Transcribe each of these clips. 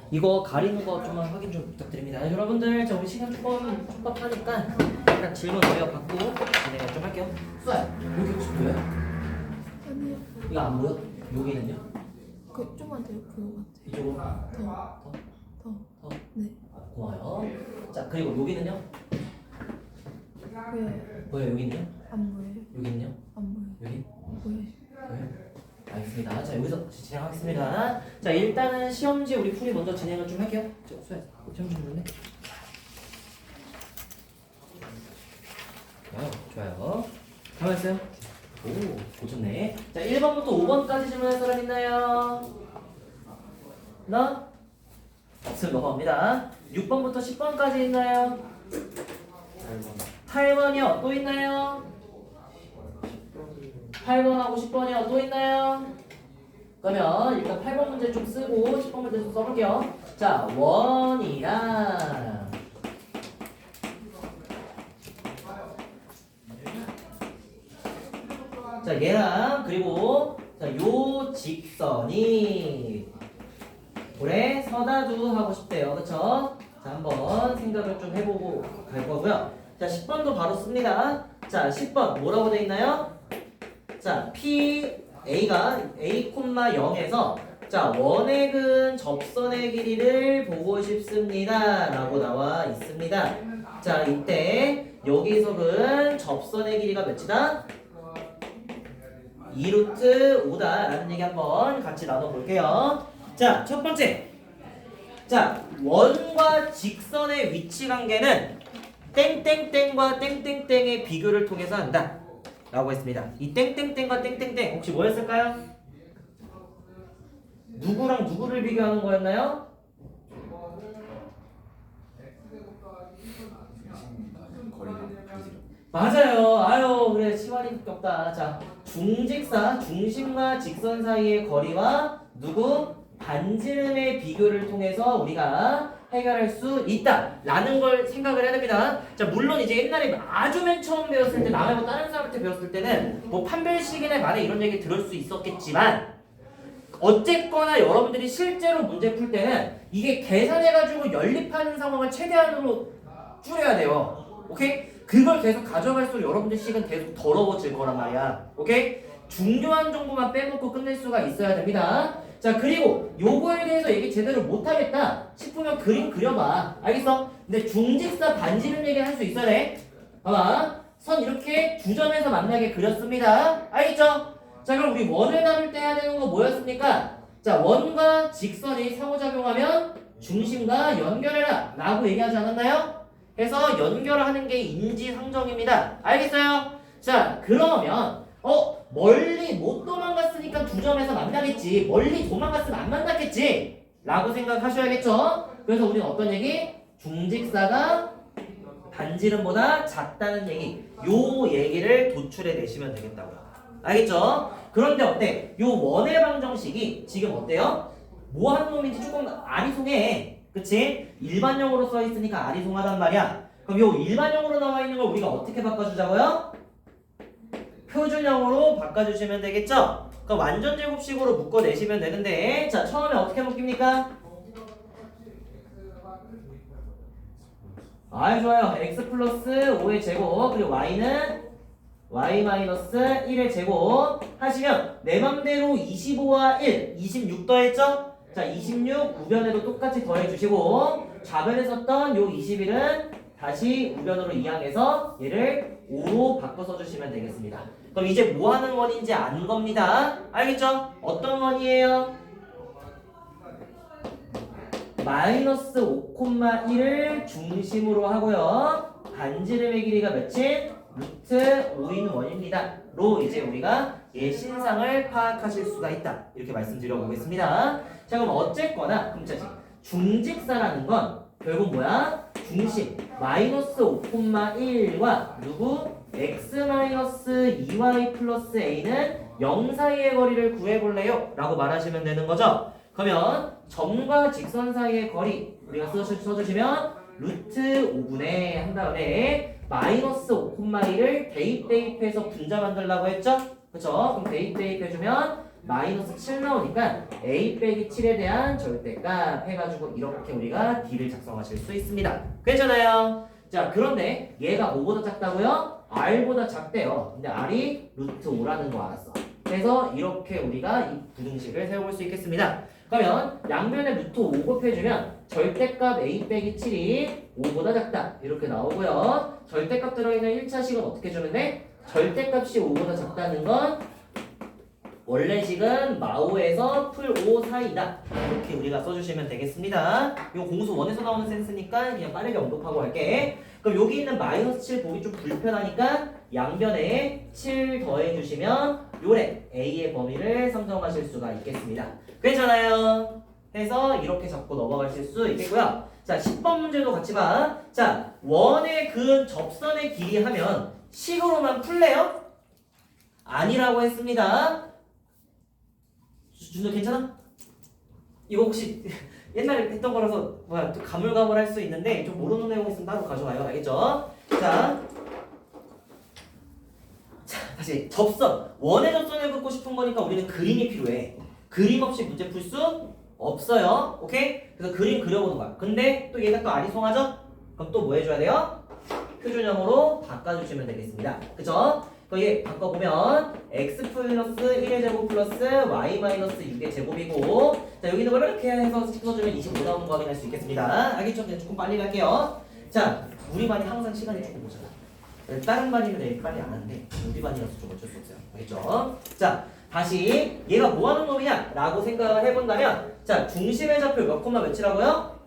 이거 가리는 거 좀만 확인 좀 부탁드립니다. 여러분들, 자, 우리 시간 조금 촉박하니까 일단 질문 내어 받고 진행을 좀 할게요. 수아야, 여기 혹시 보여요? 아니요. 이거 안 보여? 여기는요? 그 좀만 더 그거 같아. 이쪽으로? 더. 더? 네. 아, 고마워요. 자, 그리고 여기는요? 보여요. 보여요? 여기는요? 안 보여요. 여기는요? 안 보여요. 여기? 보여요. 보여요? 알겠습니다. 자, 여기서 진행하겠습니다. 자, 일단은 시험지 우리 풀이 먼저 진행을 좀 할게요. 자, 수아야, 시험 좀 볼래? 좋아요. 가만 있어요. 오, 고쳤네. 자, 1번부터 5번까지 질문할 사람 있나요? 나? 없으면 넘어갑니다. 6번부터 10번까지 있나요? 8번이요. 또 있나요? 8번하고 10번이요. 또 있나요? 그러면 일단 8번 문제 좀 쓰고 10번 문제 좀 써볼게요. 자, 원이랑 자, 얘랑 그리고 자, 요 직선이 올해 서다두 하고 싶대요. 그쵸? 자, 한번 생각을 좀 해보고 갈 거고요. 자, 10번도 바로 씁니다. 자, 10번 뭐라고 돼 있나요? 자, A가 A, 0에서 자, 원액은 접선의 길이를 보고 싶습니다. 라고 나와 있습니다. 자, 이때 여기서는 접선의 길이가 몇이다? 2루트 5다 라는 얘기 한번 같이 나눠볼게요. 자, 첫 번째. 자, 원과 직선의 위치 관계는 땡땡땡과 땡땡땡의 비교를 통해서 한다 라고 했습니다. 이 땡땡땡과 땡땡땡 혹시 뭐였을까요? 누구랑 누구를 비교하는 거였나요? 맞아요. 아유, 그래, 치환이 없다. 자, 중심과 직선 사이의 거리와 누구? 반지름의 비교를 통해서 우리가 해결할 수 있다라는 걸 생각을 해야 됩니다. 자, 물론 이제 옛날에 아주 맨 처음 배웠을 때 남의 뭐 다른 사람한테 배웠을 때는 뭐 판별식이나 말에 이런 얘기 들을 수 있었겠지만 어쨌거나 여러분들이 실제로 문제 풀 때는 이게 계산해가지고 연립하는 상황을 최대한으로 줄여야 돼요. 오케이? 그걸 계속 가져갈수록 여러분들 시간 계속 더러워질 거란 말이야. 오케이? 중요한 정보만 빼놓고 끝낼 수가 있어야 됩니다. 자, 그리고 요거에 대해서 얘기 제대로 못하겠다 싶으면 그림 그려봐. 알겠어? 근데 중직사 반지름 얘기 할 수 있어야 돼. 봐봐. 선 이렇게 두 점에서 만나게 그렸습니다. 알겠죠? 자, 그럼 우리 원을 다룰 때 해야 되는 거 뭐였습니까? 자, 원과 직선이 상호작용하면 중심과 연결해라 라고 얘기하지 않았나요? 해서 연결하는 게 인지상정입니다. 알겠어요? 자, 그러면 멀리 못 도망갔으니까 두 점에서 만나겠지. 멀리 도망갔으면 안 만났겠지 라고 생각하셔야겠죠? 그래서 우리는 어떤 얘기? 중직사가 반지름보다 작다는 얘기, 요 얘기를 도출해 내시면 되겠다고요. 알겠죠? 그런데 어때? 요 원의 방정식이 지금 어때요? 뭐 하는 놈인지 조금 아리송해. 그치? 일반형으로 써 있으니까 아리송하단 말이야. 그럼 요 일반형으로 나와 있는 걸 우리가 어떻게 바꿔주자고요? 표준형으로 바꿔주시면 되겠죠? 그럼 완전제곱식으로 묶어내시면 되는데, 자, 처음에 어떻게 묶입니까? 아, 좋아요. x 플러스 5의 제곱, 그리고 y는 y 마이너스 1의 제곱 하시면 내 맘대로 25와 1, 26 더했죠? 자, 26 우변에도 똑같이 더해주시고 좌변에 썼던 요 21은 다시 우변으로 이항해서 얘를 5로 바꿔 써주시면 되겠습니다. 그럼 이제 뭐 하는 원인지 아는 겁니다. 알겠죠? 어떤 원이에요? 마이너스 5,1을 중심으로 하고요. 반지름의 길이가 몇인? 루트 5인 원입니다. 로 이제 우리가 얘 신상을 파악하실 수가 있다. 이렇게 말씀드려 보겠습니다. 자, 그럼 어쨌거나 금자지 중직사라는 건 결국 뭐야? 중심 마이너스 5,1과 누구? x 마이너스 2y 플러스 a는 0 사이의 거리를 구해볼래요? 라고 말하시면 되는 거죠. 그러면 점과 직선 사이의 거리 우리가 써주시면 루트 5분의 한 다음에 마이너스 5,1을 대입해서 분자 만들라고 했죠? 그쵸? 그럼 대입해주면 마이너스 7 나오니까 a 빼기 7에 대한 절대값 해가지고 이렇게 우리가 d를 작성하실 수 있습니다. 괜찮아요? 자, 그런데 얘가 5보다 작다고요? r보다 작대요. 근데 r이 루트 5라는 거 알았어. 그래서 이렇게 우리가 이 부등식을 세워볼 수 있겠습니다. 그러면 양변에 루트 5 곱해주면 절대값 a 빼기 7이 5보다 작다 이렇게 나오고요. 절대값 들어있는 1차식은 어떻게 주면 돼? 절대값이 5보다 작다는 건 원래 식은 마오에서 풀 5 사이다 이렇게 우리가 써주시면 되겠습니다. 이거 공수 1에서 나오는 센스니까 그냥 빠르게 언급하고 갈게. 그럼 여기 있는 마이너스 7 보기 좀 불편하니까 양변에 7 더해주시면 요래 a의 범위를 상정하실 수가 있겠습니다. 괜찮아요? 해서 이렇게 잡고 넘어가실 수 있겠고요. 자, 10번 문제도 같이 봐. 자, 원의 그은 접선의 길이 하면 식으로만 풀래요? 아니라고 했습니다. 준호 괜찮아? 이거 혹시 옛날에 했던 거라서 뭐야 또 가물가물할 수 있는데 좀 모르는 내용 있으면 따로 가져와요. 알겠죠? 자, 다시 접선. 원의 접선을 긋고 싶은 거니까 우리는 그림이 필요해. 그림 없이 문제 풀 수 없어요. 오케이? 그래서 그림 그려보는 거야. 근데 또 얘가 또 아리송하죠? 그럼 또 뭐 해줘야 돼요? 표준형으로 바꿔주시면 되겠습니다. 그쵸? 거기 바꿔보면 x 플러스 1의 제곱 플러스 y 마이너스 6의 제곱이고 자 여기 있는 걸 이렇게 해서 찍어주면 25 나오는 거 확인할 수 있겠습니다. 알겠죠? 그냥 조금 빨리 갈게요. 자, 우리 반이 항상 시간이 조금 모자라. 다른 반이면 이렇게 빨리 안 하는데 우리 반이라서 좀 어쩔 수 없어요. 알겠죠? 자, 다시 얘가 뭐 하는 놈이냐 라고 생각을 해본다면 자, 중심의 좌표 몇 콤마 몇이라고요?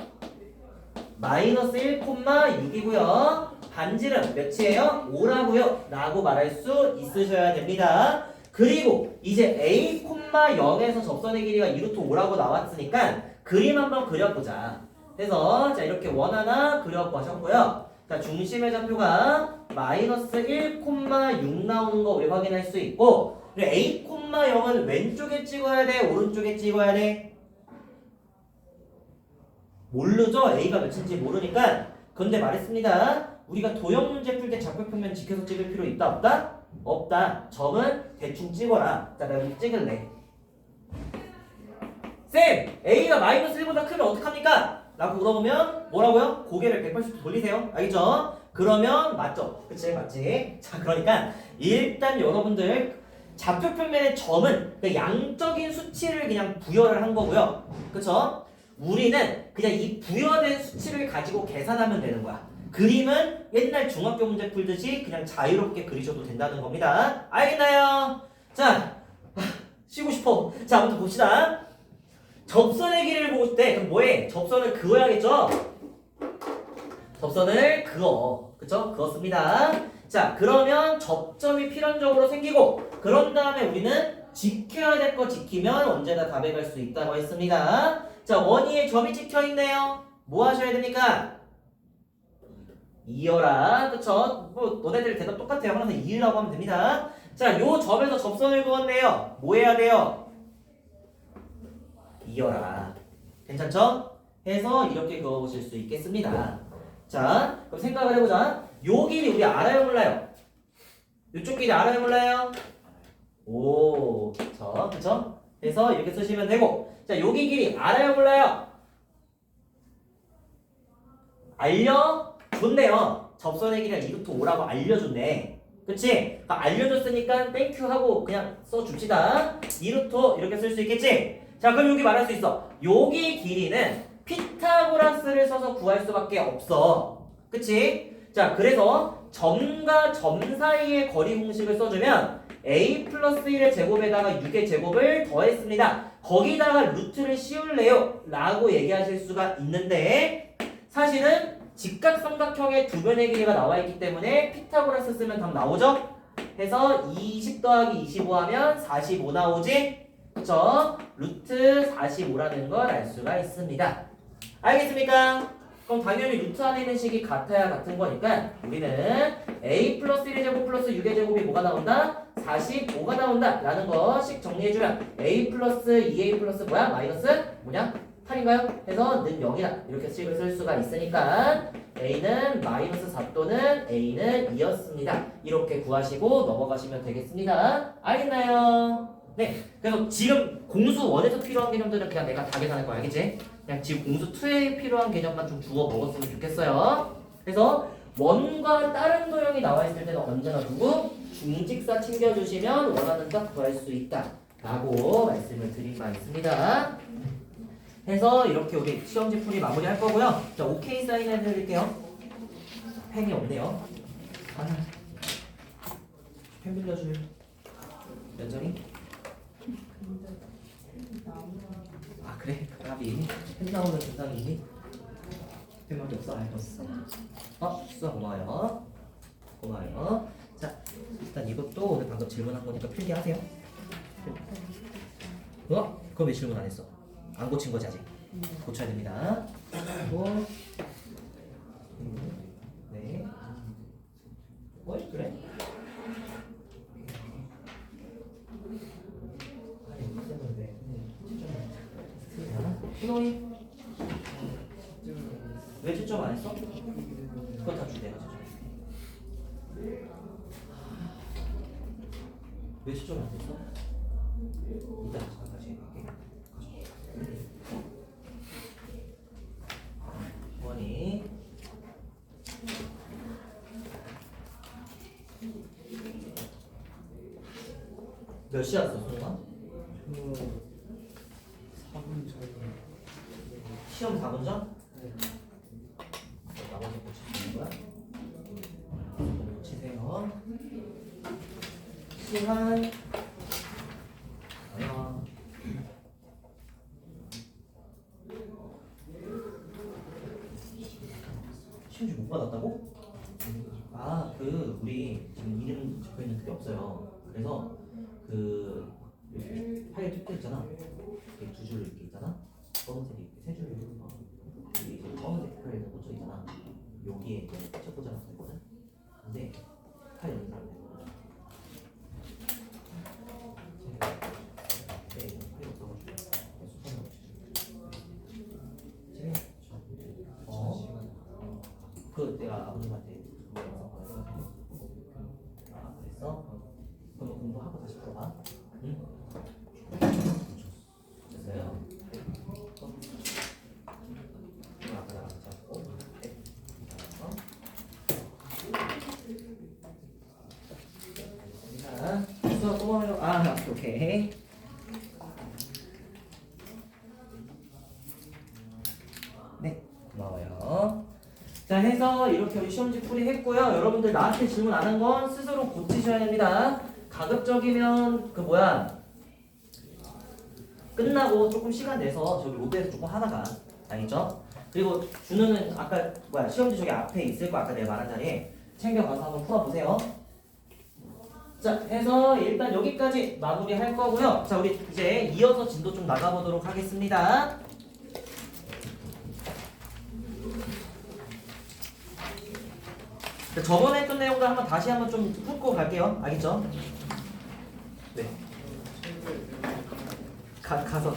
마이너스 1,6이고요. 반지름 몇이에요? 5라고요. 라고 말할 수 있으셔야 됩니다. 그리고 이제 a, 0에서 접선의 길이가 2루트 5라고 나왔으니까 그림 한번 그려보자. 그래서 자 이렇게 원 하나 그려보셨고요. 자, 중심의 좌표가 마이너스 1,6 나오는 거 우리 확인할 수 있고 그리고 a, 0은 왼쪽에 찍어야 돼? 오른쪽에 찍어야 돼? 모르죠? a가 몇인지 모르니까 근데 말했습니다. 우리가 도형 문제 풀 때 좌표평면 지켜서 찍을 필요 있다 없다? 없다. 점은 대충 찍어라. 자, 내가 찍을래. 쌤! a가 마이너스 1보다 크면 어떡합니까? 라고 물어보면 뭐라고요? 고개를 180도 돌리세요. 알겠죠? 그러면 맞죠? 그치? 맞지? 자, 그러니까 일단 여러분들 좌표평면의 점은 그 양적인 수치를 그냥 부여를 한 거고요. 그쵸? 우리는 그냥 이 부여된 수치를 가지고 계산하면 되는 거야. 그림은 옛날 중학교 문제 풀듯이 그냥 자유롭게 그리셔도 된다는 겁니다. 알겠나요? 자, 쉬고 싶어. 자, 아무튼 봅시다. 접선의 길이를 보고 싶대. 그럼 뭐해? 접선을 그어야겠죠? 접선을 그어. 그쵸? 그었습니다. 자, 그러면 접점이 필연적으로 생기고 그런 다음에 우리는 지켜야 될 거 지키면 언제나 답에 갈 수 있다고 했습니다. 자, 원위에 점이 찍혀있네요. 뭐 하셔야 됩니까? 이어라. 그쵸? 뭐 너네들 대답 똑같아요. 항상 이으라고 하면 됩니다. 자, 요 점에서 접선을 그었네요. 뭐 해야 돼요? 이어라. 괜찮죠? 해서 이렇게 그어보실 수 있겠습니다. 자, 그럼 생각을 해보자. 요 길이 우리 알아요 몰라요? 요쪽 길이 알아요 몰라요? 오, 그쵸? 해서 이렇게 쓰시면 되고 자, 여기 길이 알아요 몰라요? 알려줬네요. 접선의 길이가 2루트 5라고 알려줬네. 그치? 그러니까 알려줬으니까 땡큐 하고 그냥 써줍시다. 2루트 이렇게 쓸 수 있겠지? 자, 그럼 여기 말할 수 있어. 여기 길이는 피타고라스를 써서 구할 수밖에 없어. 그치? 자, 그래서 점과 점 사이의 거리 공식을 써주면 a 플러스 1의 제곱에다가 6의 제곱을 더했습니다. 거기다가 루트를 씌울래요? 라고 얘기하실 수가 있는데 사실은 직각삼각형의 두 변의 길이가 나와 있기 때문에 피타고라스 쓰면 답 나오죠? 해서 20 더하기 25 하면 45 나오지? 그쵸? 루트 45라는 걸 알 수가 있습니다. 알겠습니까? 그럼 당연히 루트 안에 있는 식이 같아야 같은 거니까 우리는 a 플러스 1의 제곱 플러스 6의 제곱이 뭐가 나온다? 45가 나온다 라는 거 식 정리해주면 a 플러스 2a 플러스 뭐야? 마이너스 뭐냐? 8인가요? 해서 는 0이다 이렇게 식을 쓸 수가 있으니까 a는 마이너스 4 또는 a는 2였습니다. 이렇게 구하시고 넘어가시면 되겠습니다. 알겠나요? 네. 그래서 지금 공수 1에서 필요한 개념들은 그냥 내가 다 계산할 거야. 알겠지? 그냥 지금 공수 2에 필요한 개념만 좀 주워 먹었으면 좋겠어요. 그래서 원과 다른 도형이 나와 있을 때는 언제나 누구? 중직사 챙겨주시면 원하는 값 구할 수 있다. 라고 말씀을 드린 바 있습니다. 해서 이렇게 우리 시험지 풀이 마무리할 거고요. 자, 오케이 사인 해드릴게요. 펜이 없네요. 펜 빌려줄 면전이? 아 그래? 까비 펜 나오는 증상이니? 펜밖에 없어? 알겠어. 수아 고마워요. 고마워요. 자 일단 이것도 오늘 방금 질문한 거니까 필기하세요. 그럼 왜 질문 안 했어? 안 고친 거지 아직? 고쳐야 됩니다. 그리고 네. 어이 그래? 신호이 왜 채점 안 했어? 그거 다 주대가 왜 채점 안 했어? 이따 다시 얘기해. 원이 몇 시였어, 소영아? 4분 전에. 시험 4분 전? 나머지 고치시는 거야? 고치세요. 시간 시험지 못 받았다고? 우리 지금 이름 적혀 있는 틀이 없어요. 그래서 파일 뜯겨 있잖아. 이렇게 두 줄로 이렇게 있잖아. 검은색이 이렇게 세 줄로 이게 이제 검은색 파일에 꽂혀 있잖아. 여기에 이제 첫 꽂아놨어 있거든. 근데 파일 있는 사람 되거든. 네, 파일 없어가지고 수판 넣어주시죠. 내가 아버님한테 그랬어? 그럼 공부하고 다시 풀어봐. 응? 됐어요. 아까 나랑 잡고. 자, 수업 또 하려. 오케이. 네, 고마워요. 자, 해서 이렇게 우리 시험지 풀이 했고요. 여러분들 나한테 질문 안 한 건 스스로 고치셔야 됩니다. 가급적이면 끝나고 조금 시간 내서 저기 로드에서 조금 하다가 알겠죠? 그리고 준우는 아까 시험지 저기 앞에 있을 거 아까 내가 말한 자리에 챙겨가서 한번 풀어보세요. 자, 해서 일단 여기까지 마무리할 거고요. 자, 우리 이제 이어서 진도 좀 나가보도록 하겠습니다. 저번에 했던 내용들 한번 다시 한번 좀 훑고 갈게요. 알겠죠? 네. 가서.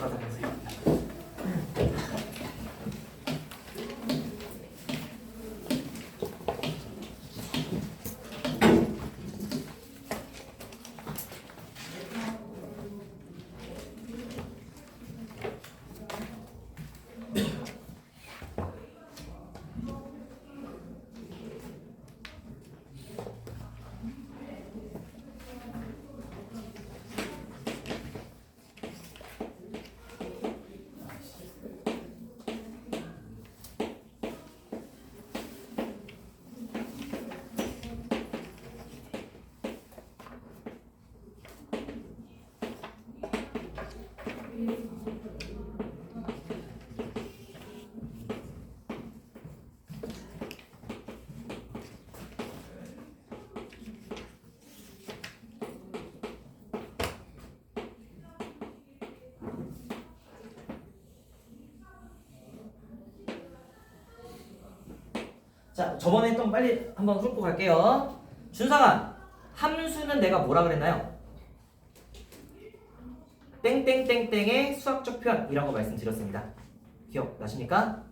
자, 저번에 했던 빨리 한번 훑고 갈게요. 준상아, 함수는 내가 뭐라 그랬나요? 땡땡땡땡의 수학적 표현이라고 말씀드렸습니다. 기억나십니까?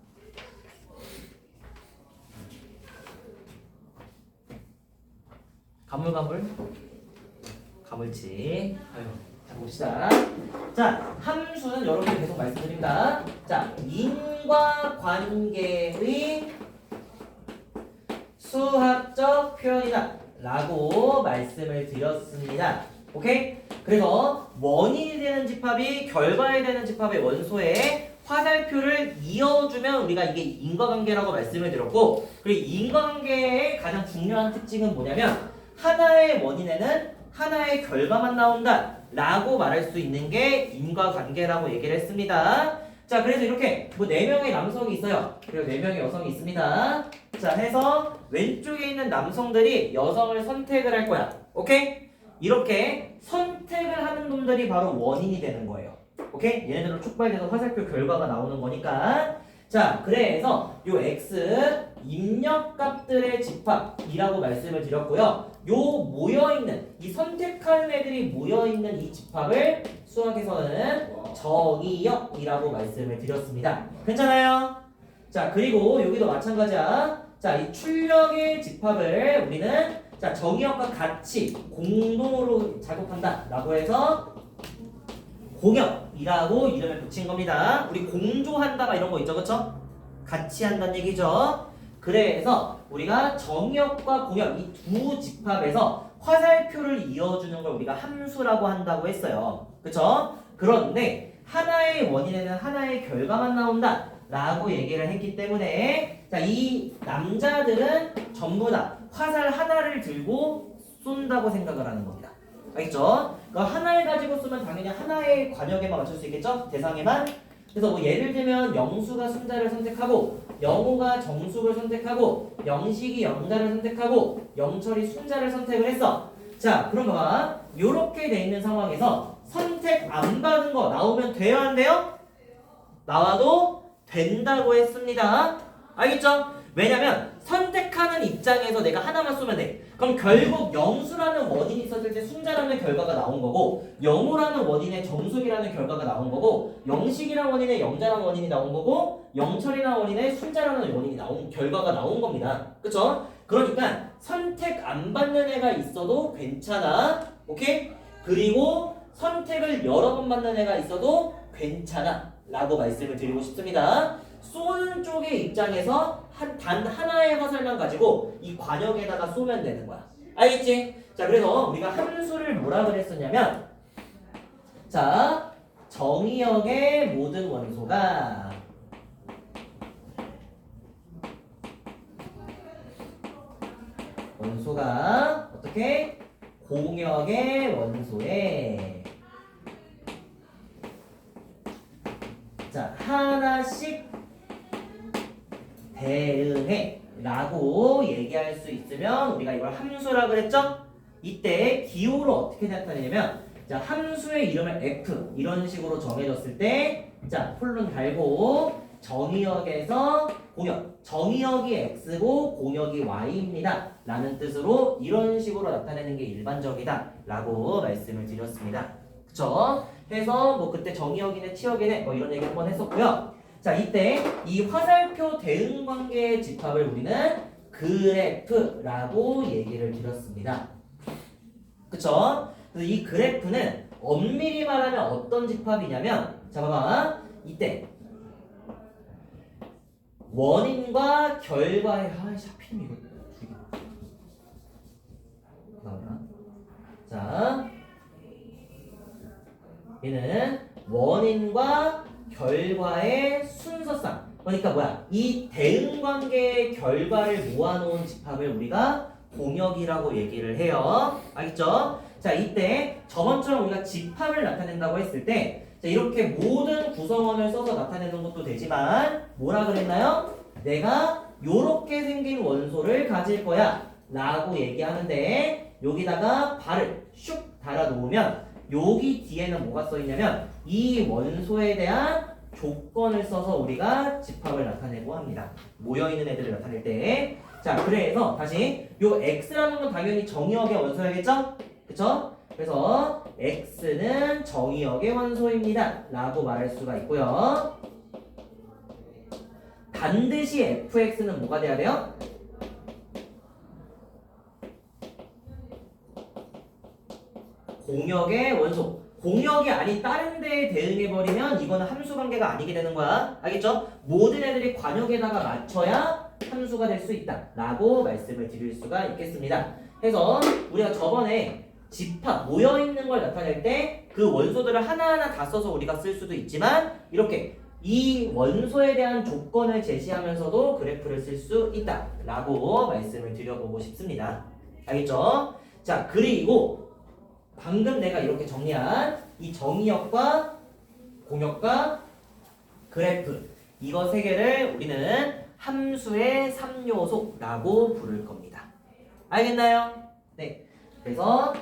가물치. 자, 봅시다. 자, 함수는 여러분들 계속 말씀드립니다. 자, 인과관계의 수학적 표현이다 라고 말씀을 드렸습니다. 오케이? 그래서 원인이 되는 집합이 결과에 되는 집합의 원소에 화살표를 이어주면 우리가 이게 인과관계라고 말씀을 드렸고, 그리고 인과관계의 가장 중요한 특징은 뭐냐면 하나의 원인에는 하나의 결과만 나온다 라고 말할 수 있는 게 인과관계라고 얘기를 했습니다. 자, 그래서 이렇게 뭐 4명의 남성이 있어요. 그리고 4명의 여성이 있습니다. 자, 해서 왼쪽에 있는 남성들이 여성을 선택을 할 거야. 오케이? 이렇게 선택을 하는 놈들이 바로 원인이 되는 거예요. 오케이? 얘네들로 촉발돼서 화살표 결과가 나오는 거니까. 자, 그래서 요 x 입력값들의 집합이라고 말씀을 드렸고요. 요 모여있는 이 선택하는 애들이 모여있는 이 집합을 수학에서는 정의역이라고 말씀을 드렸습니다. 괜찮아요? 자, 그리고 여기도 마찬가지야. 자, 이 출력의 집합을 우리는 자, 정의역과 같이 공동으로 작업한다 라고 해서 공역이라고 이름을 붙인 겁니다. 우리 공조한다 막 이런 거 있죠, 그쵸? 같이 한다는 얘기죠. 그래서 우리가 정역과 공역 이 두 집합에서 화살표를 이어주는 걸 우리가 함수라고 한다고 했어요. 그쵸? 그런데 하나의 원인에는 하나의 결과만 나온다 라고 얘기를 했기 때문에 자, 이 남자들은 전부 다 화살 하나를 들고 쏜다고 생각을 하는 겁니다. 알겠죠? 그러니까 하나를 가지고 쓰면 당연히 하나의 관역에만 맞출 수 있겠죠? 대상에만. 그래서 뭐 예를 들면 영수가 순자를 선택하고 영호가 정수를 선택하고 영식이 영자를 선택하고 영철이 순자를 선택을 했어. 자, 그럼 봐봐. 요렇게 돼 있는 상황에서 선택 안 받은 거 나오면 돼요, 안 돼요? 나와도 된다고 했습니다. 알겠죠? 왜냐면 선택하는 입장에서 내가 하나만 쏘면 돼. 그럼 결국 영수라는 원인이 있었을 때 순자라는 결과가 나온 거고, 영호라는 원인에 정수기라는 결과가 나온 거고, 영식이라는 원인에 영자라는 원인이 나온 거고, 영철이라는 원인에 순자라는 원인이 결과가 나온 겁니다. 그쵸? 그러니까 선택 안 받는 애가 있어도 괜찮아. 오케이? 그리고 선택을 여러 번 받는 애가 있어도 괜찮아 라고 말씀을 드리고 싶습니다. 쏘는 쪽의 입장에서 단 하나의 화살만 가지고 이 관역에다가 쏘면 되는 거야. 알겠지? 자, 그래서 우리가 함수를 뭐라 그랬었냐면 자, 정의역의 모든 원소가 어떻게? 공역의 원소에 자, 하나씩 대응해 라고 얘기할 수 있으면 우리가 이걸 함수라 그랬죠? 이때 기호를 어떻게 나타내냐면 자, 함수의 이름을 F 이런 식으로 정해졌을 때 자, 폴론 달고 정의역에서 공역 정의역이 X고 공역이 Y입니다 라는 뜻으로 이런 식으로 나타내는 게 일반적이다 라고 말씀을 드렸습니다. 그쵸? 해서 뭐 그때 정의역이네 치역이네 뭐 이런 얘기 한번 했었고요. 자, 이때 이 화살표 대응 관계의 집합을 우리는 그래프라고 얘기를 드렸습니다. 그쵸? 그래서 이 그래프는 엄밀히 말하면 어떤 집합이냐면 자, 봐봐. 이때 원인과 결과의 하필이면 이거 죽이네. 나오나? 자, 얘는 원인과 결과의 순서상 그러니까 뭐야? 이 대응관계의 결과를 모아놓은 집합을 우리가 공역이라고 얘기를 해요. 알겠죠? 자, 이때 저번처럼 우리가 집합을 나타낸다고 했을 때 자, 이렇게 모든 구성원을 써서 나타내는 것도 되지만 뭐라 그랬나요? 내가 요렇게 생긴 원소를 가질 거야 라고 얘기하는데 여기다가 발을 슉 달아 놓으면 여기 뒤에는 뭐가 써 있냐면 이 원소에 대한 조건을 써서 우리가 집합을 나타내고 합니다. 모여있는 애들을 나타낼 때. 자, 그래서 다시 요 x라는 건 당연히 정의역의 원소야겠죠? 그쵸? 그래서 x는 정의역의 원소입니다 라고 말할 수가 있고요. 반드시 fx는 뭐가 돼야 돼요? 공역의 원소. 공역이 아닌 다른 데에 대응해버리면 이거는 함수 관계가 아니게 되는 거야. 알겠죠? 모든 애들이 관역에다가 맞춰야 함수가 될 수 있다 라고 말씀을 드릴 수가 있겠습니다. 그래서 우리가 저번에 집합 모여있는 걸 나타낼 때 그 원소들을 하나하나 다 써서 우리가 쓸 수도 있지만 이렇게 이 원소에 대한 조건을 제시하면서도 그래프를 쓸 수 있다 라고 말씀을 드려보고 싶습니다. 알겠죠? 자, 그리고 방금 내가 이렇게 정리한 이 정의역과 공역과 그래프 이거 세 개를 우리는 함수의 3요소라고 부를 겁니다. 알겠나요? 네. 그래서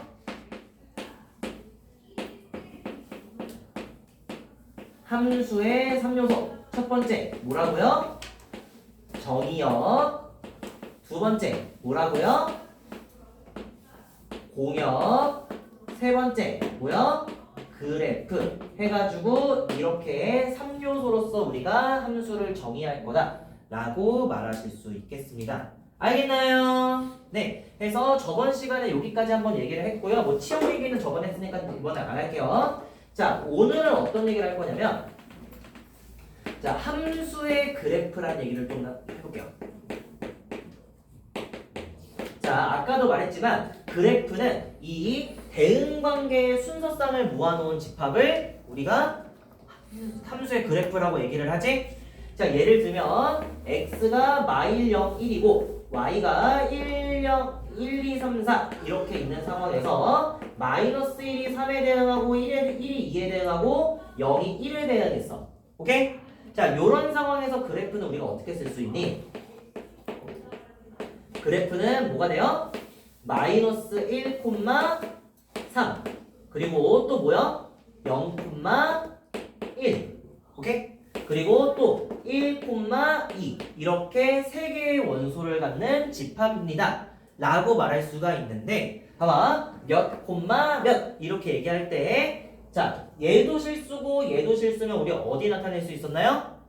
함수의 3요소 첫 번째 뭐라고요? 정의역. 두 번째 뭐라고요? 공역. 세 번째 뭐요? 그래프 해가지고 이렇게 3요소로서 우리가 함수를 정의할 거다 라고 말하실 수 있겠습니다. 알겠나요? 네, 그래서 저번 시간에 여기까지 한번 얘기를 했고요. 뭐 치역 얘기는 저번에 했으니까 이번에 안 할게요. 자, 오늘은 어떤 얘기를 할 거냐면 자, 함수의 그래프라는 얘기를 좀 해볼게요. 자, 아까도 말했지만 그래프는 이 대응관계의 순서상을 모아놓은 집합을 우리가 함수의 그래프라고 얘기를 하지. 자, 예를 들면 x가 마일 0, 1이고 y가 1, 0, 1, 2, 3, 4 이렇게 있는 상황에서 마이너스 1이 3에 대응하고 1이 2에 대응하고 0이 1에 대응했어. 오케이? 자, 요런 상황에서 그래프는 우리가 어떻게 쓸 수 있니? 그래프는 뭐가 돼요? 마이너스 1, 3 그리고 또 뭐야? 0, 1 오케이? 그리고 또 1, 2 이렇게 세 개의 원소를 갖는 집합입니다 라고 말할 수가 있는데 봐봐 몇, 몇 이렇게 얘기할 때 자, 얘도 실수고 얘도 실수면 우리 어디 나타낼 수 있었나요?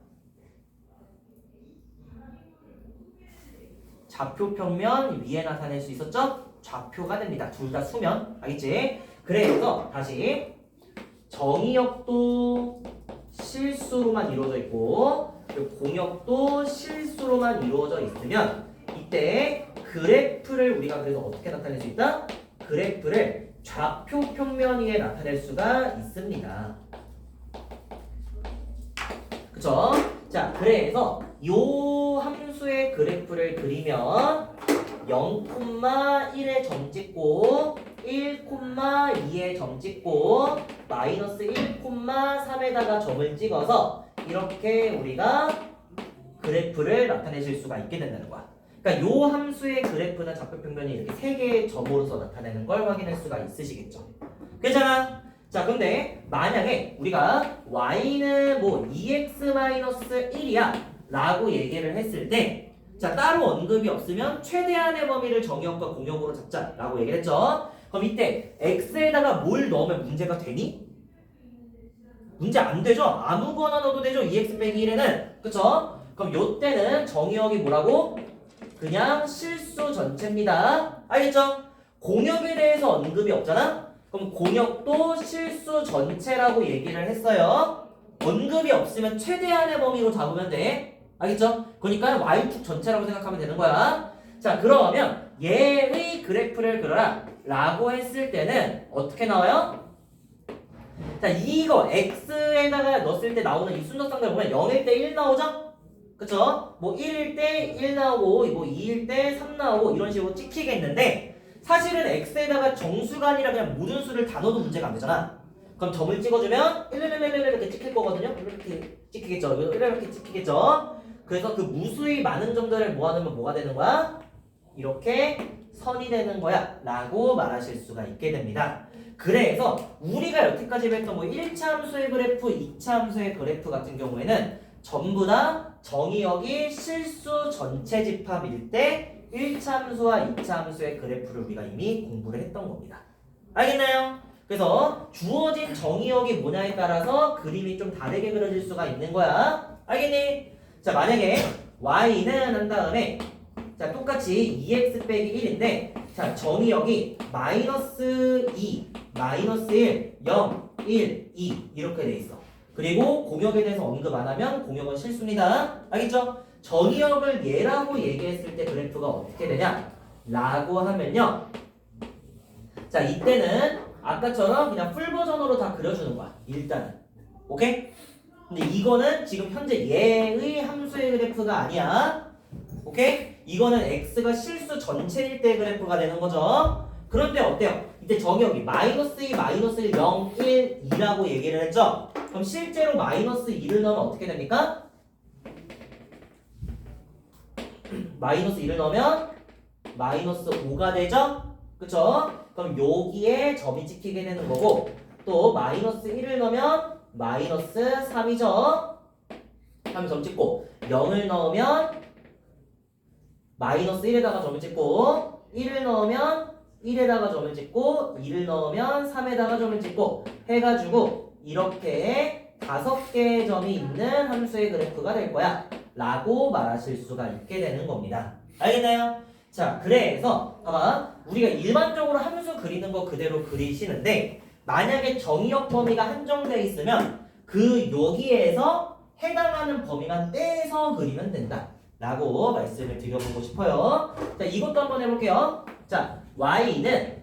좌표 평면 위에 나타낼 수 있었죠? 좌표가 됩니다. 둘 다 수면. 알겠지? 그래서 다시 정의역도 실수로만 이루어져 있고 공역도 실수로만 이루어져 있으면 이때 그래프를 우리가 그래서 어떻게 나타낼 수 있다? 그래프를 좌표 평면 위에 나타낼 수가 있습니다. 그쵸? 자, 그래서 요 함수의 그래프를 그리면 0,1에 점 찍고 1,2에 점 찍고 마이너스 1,3에다가 점을 찍어서 이렇게 우리가 그래프를 나타내실 수가 있게 된다는 거야. 그러니까 요 함수의 그래프는 좌표평면이 이렇게 세 개의 점으로서 나타내는 걸 확인할 수가 있으시겠죠. 괜찮아? 자, 근데 만약에 우리가 y는 뭐 2x-1이야 라고 얘기를 했을 때 자, 따로 언급이 없으면 최대한의 범위를 정의역과 공역으로 잡자 라고 얘기를 했죠. 그럼 이때 x에다가 뭘 넣으면 문제가 되니? 문제 안 되죠? 아무거나 넣어도 되죠? 2x 빼기 1에는. 그쵸? 그럼 요때는 정의역이 뭐라고? 그냥 실수 전체입니다. 알겠죠? 공역에 대해서 언급이 없잖아? 그럼 공역도 실수 전체라고 얘기를 했어요. 언급이 없으면 최대한의 범위로 잡으면 돼. 알겠죠? 그러니까 y축 전체라고 생각하면 되는 거야. 자, 그러면 얘의 그래프를 그려라 라고 했을 때는 어떻게 나와요? 자, 이거 x에다가 넣었을 때 나오는 이 순서상들 보면 0일 때 1 나오죠? 그쵸? 뭐 1일 때 1 나오고 뭐 2일 때 3 나오고 이런 식으로 찍히겠는데 사실은 x에다가 정수가 아니라 그냥 모든 수를 다 넣어도 문제가 안 되잖아. 그럼 점을 찍어주면 1 이렇게 찍힐 거거든요. 이렇게 찍히겠죠. 이렇게 찍히겠죠. 그래서 그 무수히 많은 점들을 모아놓으면 뭐가 되는 거야? 이렇게 선이 되는 거야 라고 말하실 수가 있게 됩니다. 그래서 우리가 여태까지 했던 뭐 1차 함수의 그래프, 2차 함수의 그래프 같은 경우에는 전부 다 정의역이 실수 전체 집합일 때 1차 함수와 2차 함수의 그래프를 우리가 이미 공부를 했던 겁니다. 알겠나요? 그래서 주어진 정의역이 뭐냐에 따라서 그림이 좀 다르게 그려질 수가 있는 거야. 알겠니? 자, 만약에 y는 한 다음에 자, 똑같이 2x 빼기 1인데 자, 정의역이 마이너스 2 마이너스 1, 0, 1, 2 이렇게 돼 있어. 그리고 공역에 대해서 언급 안 하면 공역은 실수입니다. 알겠죠? 정의역을 얘라고 얘기했을 때 그래프가 어떻게 되냐? 라고 하면요. 자, 이때는 아까처럼 그냥 풀 버전으로 다 그려주는 거야. 일단은. 오케이? 근데 이거는 지금 현재 얘의 함수의 그래프가 아니야. 오케이? 이거는 x가 실수 전체일 때 그래프가 되는 거죠. 그런데 어때요? 이때 정의역이 마이너스 2, 마이너스 1, 0, 1, 2라고 얘기를 했죠? 그럼 실제로 마이너스 2를 넣으면 어떻게 됩니까? 마이너스 2를 넣으면 마이너스 5가 되죠? 그쵸? 그럼 여기에 점이 찍히게 되는 거고 또 마이너스 1을 넣으면 마이너스 3이죠? 3에 점 찍고 0을 넣으면 마이너스 1에다가 점을 찍고 1을 넣으면 1에다가 점을 찍고 2를 넣으면 3에다가 점을 찍고 해가지고 이렇게 5개의 점이 있는 함수의 그래프가 될 거야 라고 말하실 수가 있게 되는 겁니다. 알겠나요? 자, 그래서 봐봐 우리가 일반적으로 함수 그리는 거 그대로 그리시는데 만약에 정의역 범위가 한정되어 있으면 그 여기에서 해당하는 범위만 떼서 그리면 된다 라고 말씀을 드려보고 싶어요. 자, 이것도 한번 해볼게요. 자, y는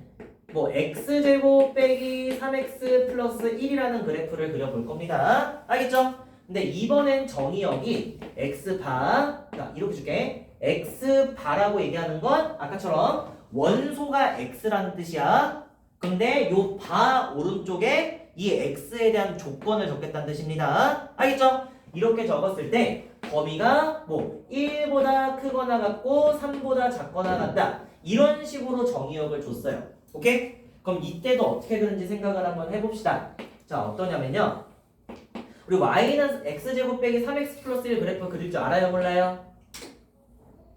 뭐 x제곱 빼기 3x 플러스 1이라는 그래프를 그려볼 겁니다. 알겠죠? 근데 이번엔 정의역이 x바, 자, 이렇게 줄게. x바라고 얘기하는 건 아까처럼 원소가 x라는 뜻이야. 근데 요 바 오른쪽에 이 x에 대한 조건을 적겠다는 뜻입니다. 알겠죠? 이렇게 적었을 때 범위가 뭐 1보다 크거나 같고 3보다 작거나 같다. 이런 식으로 정의역을 줬어요. 오케이? 그럼 이때도 어떻게 그런지 생각을 한번 해봅시다. 자, 어떠냐면요. 우리 y는 x제곱 빼기 3x 플러스 1 그래프 그릴 줄 알아요? 몰라요?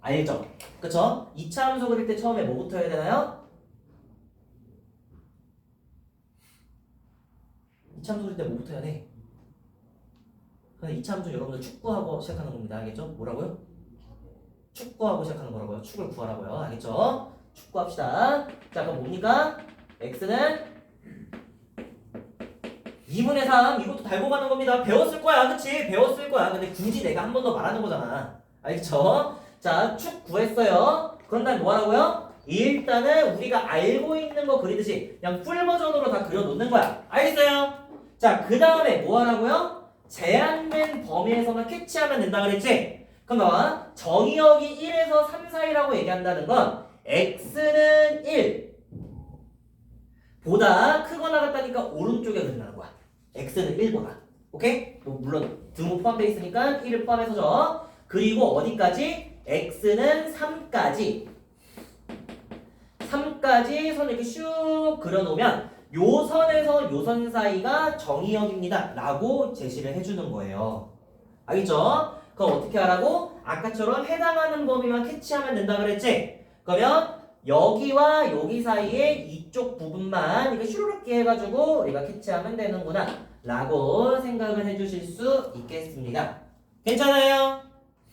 알죠? 그쵸? 2차 함수 그릴 때 처음에 뭐부터 해야 되나요? 2차 함수 그릴 때 뭐부터 해야 돼? 근데 2차 함수 여러분들 축구하고 시작하는 겁니다. 알겠죠? 뭐라고요? 축구하고 시작하는 거라고요. 축을 구하라고요. 알겠죠? 축구합시다. 자, 그럼 뭡니까? x는 2분의 3 이것도 달고 가는 겁니다. 배웠을 거야. 그치? 배웠을 거야. 근데 굳이 내가 한 번 더 말하는 거잖아. 알겠죠? 자, 축 구했어요. 그런 다음에 뭐 하라고요? 일단은 우리가 알고 있는 거 그리듯이 그냥 풀 버전으로 다 그려놓는 거야. 알겠어요? 자, 그 다음에 뭐 하라고요? 제한된 범위에서만 캐치하면 된다 그랬지? 그럼 봐봐. 정의역이 1에서 3 사이라고 얘기한다는 건 x는 1 보다 크거나 같다니까 오른쪽에 그린다는 거야. x는 1보다. 오케이? 뭐 물론 등호 포함되어 있으니까 1을 포함해서죠. 그리고 어디까지? x는 3까지. 3까지 선을 이렇게 슉 그려놓으면 요 선에서 요 선 사이가 정의역입니다. 라고 제시를 해주는 거예요. 알겠죠? 그럼 어떻게 하라고? 아까처럼 해당하는 범위만 캐치하면 된다 그랬지? 그러면 여기와 여기 사이에 이쪽 부분만 이거 슈르륵 해가지고 우리가 캐치하면 되는구나 라고 생각을 해주실 수 있겠습니다. 괜찮아요?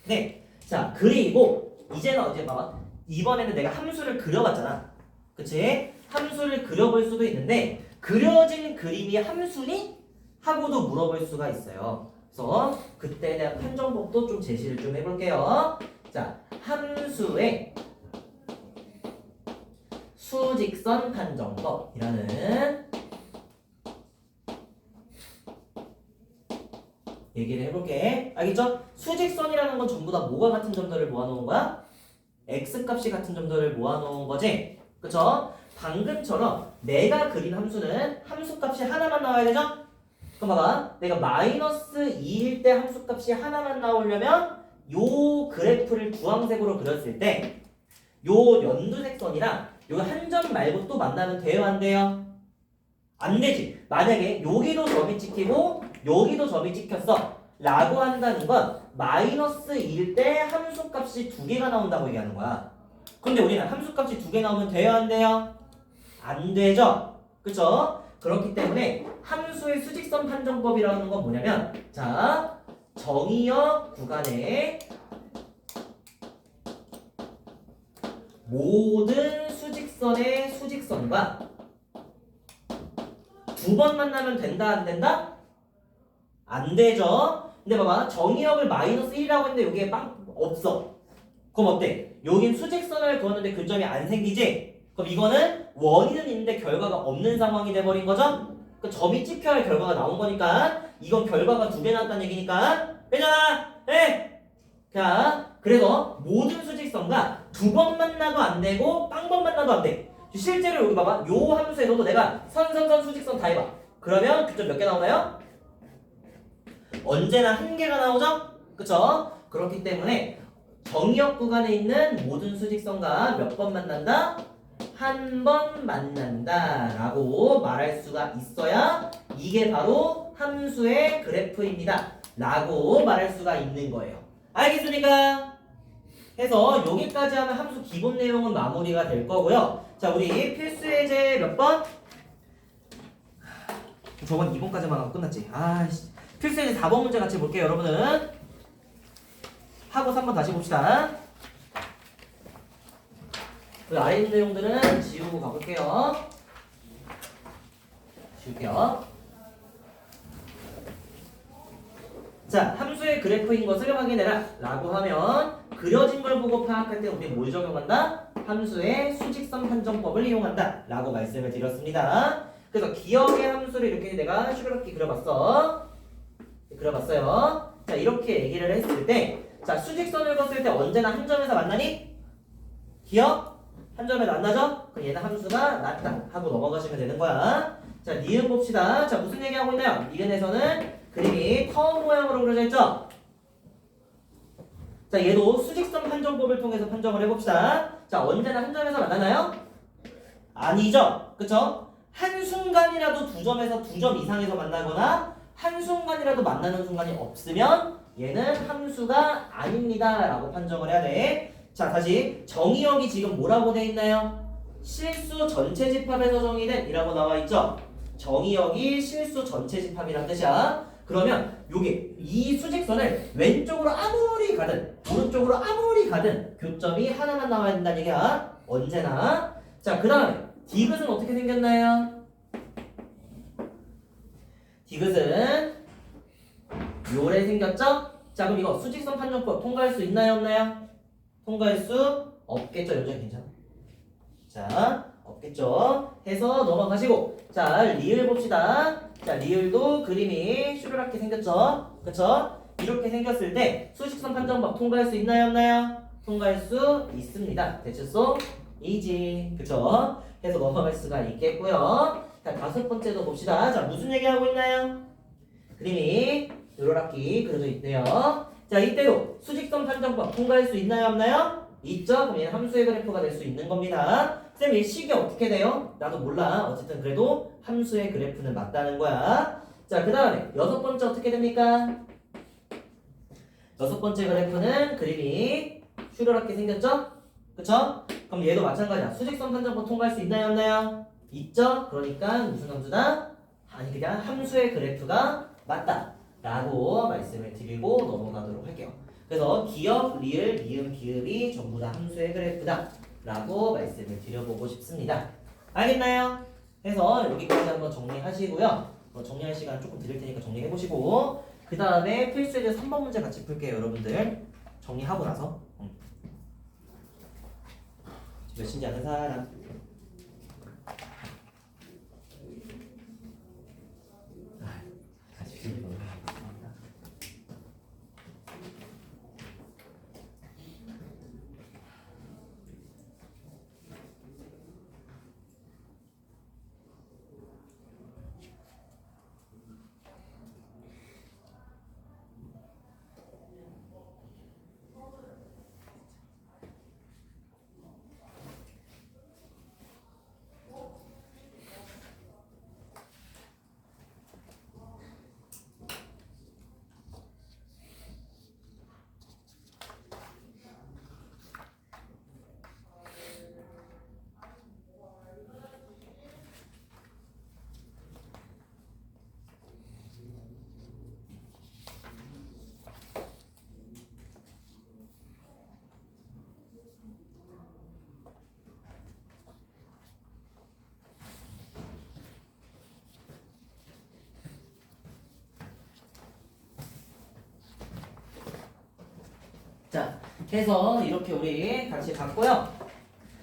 네. 자, 그리고 이제는 어제 봐봐. 이번에는 내가 함수를 그려봤잖아. 그치? 함수를 그려볼 수도 있는데 그려진 그림이 함수니? 하고도 물어볼 수가 있어요. 그래서 그때 대한 판정법도 좀 제시를 좀 해볼게요. 자, 함수의 수직선 판정법이라는 얘기를 해볼게. 알겠죠? 수직선이라는 건 전부 다 뭐가 같은 점들을 모아놓은 거야? x값이 같은 점들을 모아놓은 거지? 그쵸? 방금처럼 내가 그린 함수는 함수값이 하나만 나와야 되죠? 그럼 봐봐. 내가 마이너스 2일 때 함수값이 하나만 나오려면 요 그래프를 주황색으로 그렸을 때 요 연두색 선이랑 요 한 점 말고 또 만나면 돼요? 안 돼요? 안 되지. 만약에 여기도 점이 찍히고 여기도 점이 찍혔어 라고 한다는 건 마이너스 2일 때 함수값이 2개가 나온다고 얘기하는 거야. 근데 우리는 함수값이 2개 나오면 돼요? 안 돼요? 안 되죠? 그쵸? 그렇기 때문에 함수의 수직선 판정법이라는 건 뭐냐면 자, 정의역 구간에 모든 수직선의 수직선과 두 번 만나면 된다 안 된다? 안 되죠. 근데 봐봐 정의역을 마이너스 1이라고 했는데 여기에 빵 없어. 그럼 어때? 여긴 수직선을 그었는데 교점이 안 생기지? 그럼 이거는 원인은 있는데 결과가 없는 상황이 돼버린 거죠? 그 점이 찍혀야 할 결과가 나온 거니까 이건 결과가 두 개 나왔다는 얘기니까 되잖아. 네. 자, 그래서 모든 수직선과 두 번 만나도 안 되고 빵번 만나도 안 돼. 실제로 여기 봐봐. 요 함수에서도 내가 선선선 수직선 다 해봐. 그러면 교점 몇 개 나오나요? 언제나 한 개가 나오죠? 그쵸? 그렇기 때문에 정의역 구간에 있는 모든 수직선과 몇 번 만난다? 한 번 만난다 라고 말할 수가 있어야 이게 바로 함수의 그래프입니다 라고 말할 수가 있는 거예요. 알겠습니까? 해서 여기까지 하면 함수 기본 내용은 마무리가 될 거고요. 자, 우리 필수 예제 몇 번? 저번 2번까지만 하고 끝났지. 아이씨. 필수 예제 4번 문제 같이 볼게요, 여러분은. 하고 3번 다시 봅시다. 그 아래 있는 내용들은 지우고 가볼게요. 지울게요. 자, 함수의 그래프인 것을 확인해라 라고 하면 그려진 걸 보고 파악할 때 우리 뭘 적용한다? 함수의 수직선 판정법을 이용한다 라고 말씀을 드렸습니다. 그래서 기억의 함수를 이렇게 내가 슈그럽게 그려봤어요. 자, 이렇게 얘기를 했을 때 자, 수직선을 그었을 때 언제나 한 점에서 만나니? 기억? 한 점에 만나죠? 그럼 얘는 함수가 낮다 하고 넘어가시면 되는 거야. 자, 니은 봅시다. 자, 무슨 얘기하고 있나요? 니은에서는 그림이 터 모양으로 그려져 있죠? 자, 얘도 수직선 판정법을 통해서 판정을 해봅시다. 자, 언제나 한 점에서 만나나요? 아니죠? 그쵸? 한순간이라도 두 점에서 두 점 이상에서 만나거나 한순간이라도 만나는 순간이 없으면 얘는 함수가 아닙니다 라고 판정을 해야 돼. 자, 다시 정의역이 지금 뭐라고 돼 있나요? 실수 전체 집합에서 정의된 이라고 나와 있죠? 정의역이 실수 전체 집합이란 뜻이야. 그러면 요게 이 수직선을 왼쪽으로 아무리 가든 오른쪽으로 아무리 가든 교점이 하나만 나와야 된다는 얘기야. 언제나. 자, 그 다음에 디귿은 어떻게 생겼나요? 디귿은 요래 생겼죠? 자, 그럼 이거 수직선 판정법 통과할 수 있나요 없나요? 통과할 수 없겠죠. 여전히 괜찮아. 자, 없겠죠. 해서 넘어가시고 자, 리을 봅시다. 자, 리을도 그림이 슈르락게 생겼죠. 그쵸? 이렇게 생겼을 때 수직선 판정법 통과할 수 있나요 없나요? 통과할 수 있습니다. 대체수 이지. 그쵸? 해서 넘어갈 수가 있겠고요. 자, 다섯 번째도 봅시다. 자, 무슨 얘기하고 있나요? 그림이 요렇게 그려져 있대요. 자, 이때도 수직선 판정법 통과할 수 있나요 없나요? 있죠? 그럼 얘는 함수의 그래프가 될 수 있는 겁니다. 쌤, 이 식이 어떻게 돼요? 나도 몰라. 어쨌든 그래도 함수의 그래프는 맞다는 거야. 자, 그 다음에 여섯 번째 어떻게 됩니까? 여섯 번째 그래프는 그림이 슈르락게 생겼죠? 그쵸? 그럼 얘도 마찬가지야. 수직선 판정법 통과할 수 있나요 없나요? 있죠? 그러니까 무슨 함수다? 아니, 그냥 함수의 그래프가 맞다 라고 말씀을 드리고 넘어가도록 할게요. 그래서 기억, 리을, 미음, 기읍이 전부 다 함수의 그래프다 라고 말씀을 드려보고 싶습니다. 알겠나요? 해서 여기까지 한번 정리하시고요. 정리할 시간 조금 드릴 테니까 정리해보시고 그 다음에 필수예제 3번 문제 같이 풀게요. 여러분들 정리하고 나서 몇인지 아는 사람? 같이 풀리고 해서 이렇게 우리 같이 봤고요.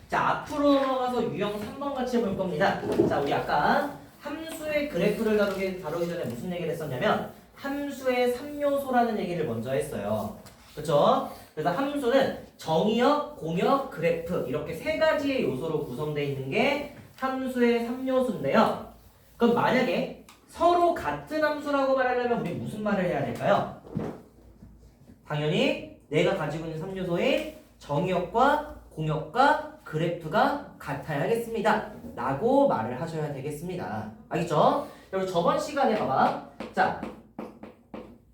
자, 앞으로 넘어가서 유형 3번 같이 볼 겁니다. 자, 우리 아까 함수의 그래프를 다루기 전에 무슨 얘기를 했었냐면 함수의 3요소라는 얘기를 먼저 했어요. 그렇죠? 그래서 함수는 정의역, 공역, 그래프 이렇게 세 가지의 요소로 구성되어 있는 게 함수의 3요소인데요. 그럼 만약에 서로 같은 함수라고 말하려면 우리 무슨 말을 해야 될까요? 당연히 내가 가지고 있는 3요소의 정의역과 공역과 그래프가 같아야겠습니다. 라고 말을 하셔야 되겠습니다. 알겠죠? 그리고 저번 시간에 봐봐. 자,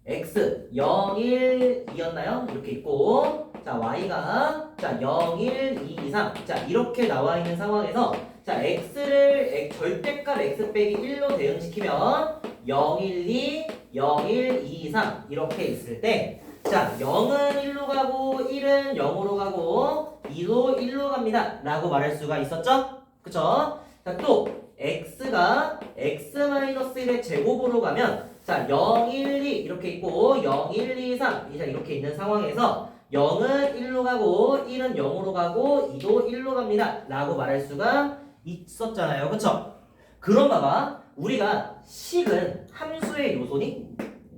x 0, 1, 2였나요? 이렇게 있고 자, y가 자 0, 1, 2, 2, 3 자, 이렇게 나와 있는 상황에서 자, x를 절대값 x 빼기 1로 대응시키면 0, 1, 2, 0, 1, 2, 2, 3 이렇게 있을 때 자, 0은 1로 가고 1은 0으로 가고 2도 1로 갑니다. 라고 말할 수가 있었죠? 그쵸? 자, 또 x가 x-1의 제곱으로 가면 자, 0, 1, 2 이렇게 있고 0, 1, 2, 3 이렇게 있는 상황에서 0은 1로 가고 1은 0으로 가고 2도 1로 갑니다. 라고 말할 수가 있었잖아요. 그쵸? 그럼 봐봐. 우리가 식은 함수의 요소니?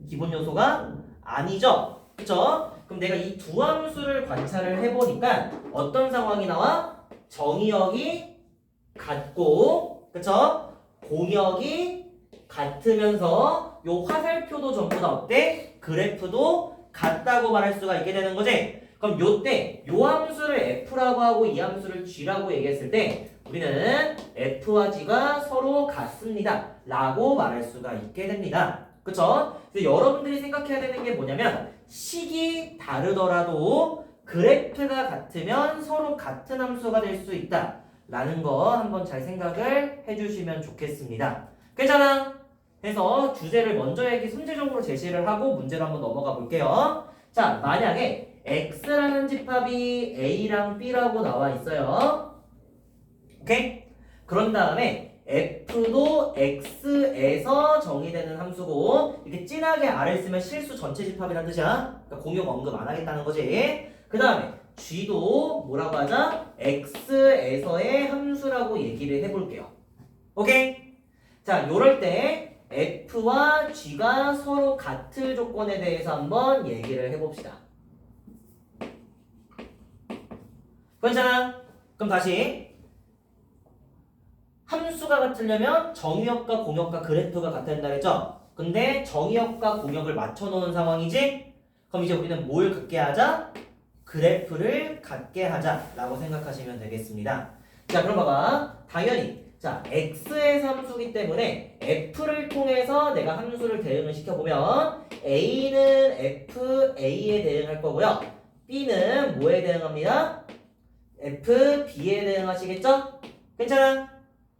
기본 요소가 아니죠? 그쵸? 그럼 내가 이 두 함수를 관찰을 해보니까 어떤 상황이 나와? 정의역이 같고 그쵸? 공역이 같으면서 요 화살표도 전부 다 어때? 그래프도 같다고 말할 수가 있게 되는 거지? 그럼 요때 요 함수를 f라고 하고 이 함수를 g라고 얘기했을 때 우리는 f와 g가 서로 같습니다 라고 말할 수가 있게 됩니다. 그쵸? 그래서 여러분들이 생각해야 되는 게 뭐냐면 식이 다르더라도 그래프가 같으면 서로 같은 함수가 될 수 있다 라는 거 한번 잘 생각을 해주시면 좋겠습니다. 괜찮아? 해서 주제를 먼저 선제적으로 제시를 하고 문제로 한번 넘어가 볼게요. 자, 만약에 x라는 집합이 a랑 b라고 나와 있어요. 오케이? 그런 다음에 f도 x에서 정의되는 함수고 이렇게 진하게 r을 쓰면 실수 전체 집합이라는 뜻이야. 그러니까 공역 언급 안 하겠다는 거지. 그 다음에 g도 뭐라고 하자? x에서의 함수라고 얘기를 해볼게요. 오케이? 자, 요럴 때 f와 g가 서로 같을 조건에 대해서 한번 얘기를 해봅시다. 괜찮아? 그럼 다시 함수가 같으려면 정의역과 공역과 그래프가 같아야 된다 그랬죠? 근데 정의역과 공역을 맞춰놓은 상황이지? 그럼 이제 우리는 뭘 같게 하자? 그래프를 같게 하자 라고 생각하시면 되겠습니다. 자, 그럼 봐봐. 당연히 자, x의 함수기 때문에 f를 통해서 내가 함수를 대응을 시켜보면 a는 fa에 대응할 거고요. b는 뭐에 대응합니다? fb에 대응하시겠죠? 괜찮아?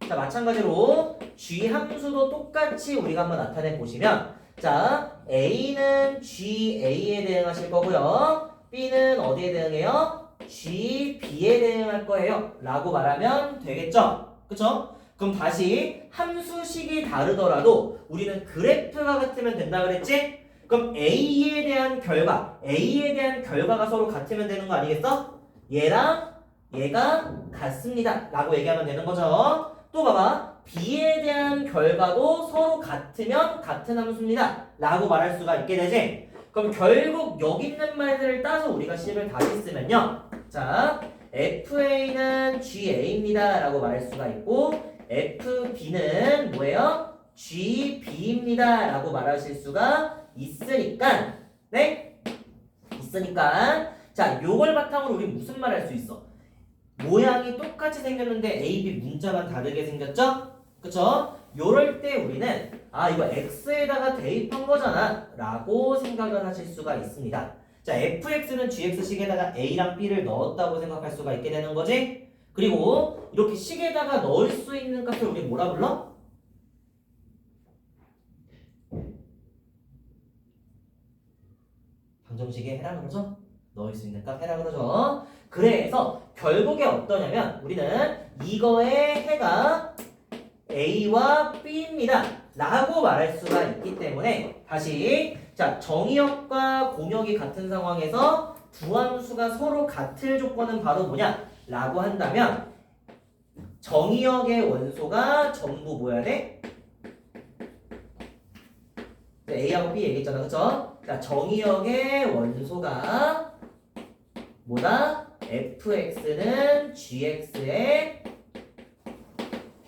자, 마찬가지로 g 함수도 똑같이 우리가 한번 나타내 보시면 자, a는 ga에 대응하실 거고요. b는 어디에 대응해요? gb에 대응할 거예요. 라고 말하면 되겠죠? 그쵸? 그럼 다시 함수식이 다르더라도 우리는 그래프가 같으면 된다 그랬지? 그럼 A에 대한 결과가 서로 같으면 되는 거 아니겠어? 얘랑 얘가 같습니다 라고 얘기하면 되는 거죠. 또 봐봐. B에 대한 결과도 서로 같으면 같은 함수입니다 라고 말할 수가 있게 되지? 그럼 결국 여기 있는 말들을 따서 우리가 식을 다시 쓰면요. 자, FA는 GA입니다 라고 말할 수가 있고 FB는 뭐예요? GB입니다 라고 말하실 수가 있으니까 네? 있으니까 자, 요걸 바탕으로 우리 무슨 말 할 수 있어? 모양이 똑같이 생겼는데 A, B 문자만 다르게 생겼죠? 그쵸? 요럴 때 우리는 아, 이거 X에다가 대입한 거잖아 라고 생각을 하실 수가 있습니다. 자, fx는 gx식에다가 a랑 b를 넣었다고 생각할 수가 있게 되는 거지? 그리고 이렇게 식에다가 넣을 수 있는 값을 우리 뭐라 불러? 방정식에 해라 그러죠? 넣을 수 있는 값 해라 그러죠? 그래서 결국에 어떠냐면 우리는 이거의 해가 a와 b입니다 라고 말할 수가 있기 때문에 다시 자, 정의역과 공역이 같은 상황에서 두 함수가 서로 같을 조건은 바로 뭐냐? 라고 한다면 정의역의 원소가 전부 뭐야 돼? A하고 B 얘기했잖아, 그쵸? 자, 정의역의 원소가 뭐다? fx는 gx의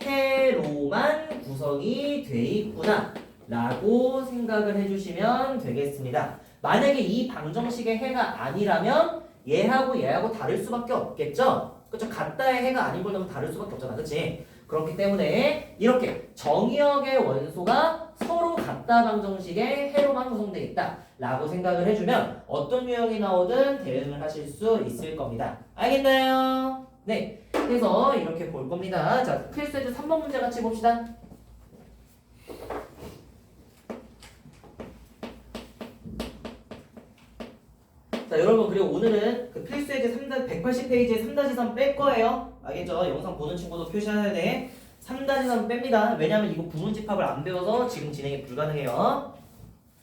해로만 구성이 돼 있구나 라고 생각을 해주시면 되겠습니다. 만약에 이 방정식의 해가 아니라면 얘하고 얘하고 다를 수밖에 없겠죠? 그쵸? 같다의 해가 아닌 걸 넣으면 다를 수밖에 없잖아, 그치? 그렇기 때문에 이렇게 정의역의 원소가 서로 같다 방정식의 해로만 구성되어 있다 라고 생각을 해주면 어떤 유형이 나오든 대응을 하실 수 있을 겁니다. 알겠나요? 네, 그래서 이렇게 볼 겁니다. 자, 필수에서 3번 문제 같이 봅시다. 자, 여러분, 그리고 오늘은 그 필수에서 180페이지에 3-3 뺄 거예요. 알겠죠? 영상 보는 친구도 표시해야 돼. 3-3 뺍니다. 왜냐면 이거 부문집합을 안 배워서 지금 진행이 불가능해요.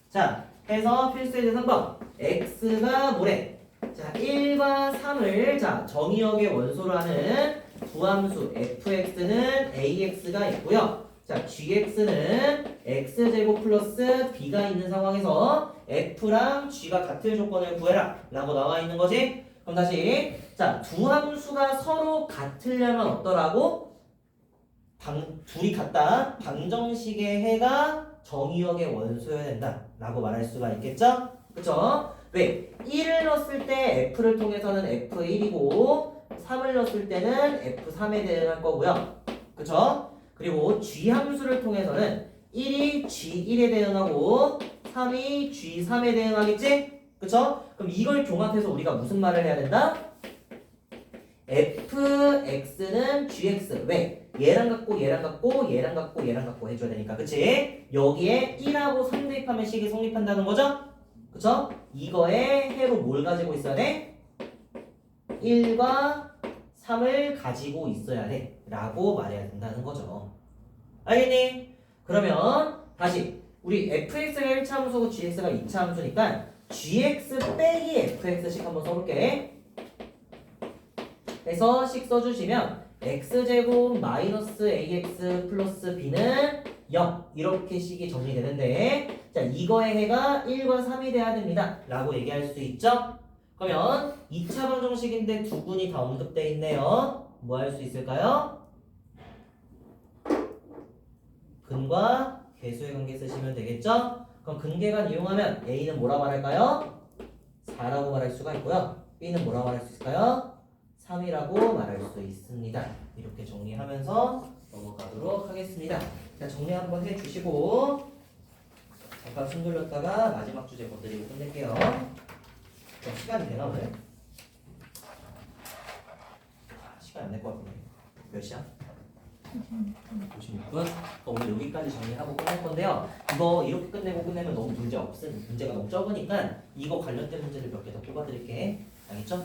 자, 해서 필수에서 3번. x가 뭐래? 자, 1과 3을 자, 정의역의 원소로 하는 두함수 fx는 ax가 있고요. 자, gx는 x제곱 플러스 b가 있는 상황에서 f랑 g가 같을 조건을 구해라 라고 나와 있는 거지. 그럼 다시 자, 두 함수가 서로 같으려면 어떠라고? 둘이 같다. 방정식의 해가 정의역의 원소여야 된다 라고 말할 수가 있겠죠? 그쵸? 왜? 1을 넣었을 때 f를 통해서는 f1이고 3을 넣었을 때는 f3에 대응할 거고요. 그쵸? 그리고 g 함수를 통해서는 1이 g1에 대응하고 3이 g3에 대응하겠지? 그쵸? 그럼 이걸 종합해서 우리가 무슨 말을 해야 된다? fx는 gx. 왜? 얘랑 같고 얘랑 같고 얘랑 같고 얘랑 같고 해줘야 되니까. 그치? 여기에 1하고 3 대입하면 식이 성립한다는 거죠? 그쵸? 이거에 해로 뭘 가지고 있어야 돼? 1과 3을 가지고 있어야 돼 라고 말해야 된다는 거죠. 알겠니? 그러면 다시 우리 fx가 1차 함수고 gx가 2차 함수니까 gx 빼기 fx씩 한번 써볼게. 해서 식 써주시면 x제곱 마이너스 ax 플러스 b는 0 이렇게 식이 정리되는데 자 이거의 해가 1과 3이 돼야 됩니다 라고 얘기할 수 있죠. 그러면 2차 방정식인데 두 군이 다 언급되어 있네요. 뭐 할 수 있을까요? 근과 계수의 관계 쓰시면 되겠죠. 그럼 근계관 이용하면 a는 뭐라고 말할까요? 4라고 말할 수가 있고요. b는 뭐라고 말할 수 있을까요? 3이라고 말할 수 있습니다. 이렇게 정리하면서 넘어가도록 하겠습니다. 자, 정리 한번 해주시고 잠깐 숨 돌렸다가 마지막 주제 건드리고 끝낼게요. 시간이 되나 오늘? 시간 안 될 것 같은데. 몇 시야? 56분? 오늘 여기까지 정리하고 끝낼 건데요. 이거 이렇게 끝내고 끝내면 너무 문제가 너무 적으니까 이거 관련된 문제를 몇 개 더 뽑아드릴게. 알겠죠?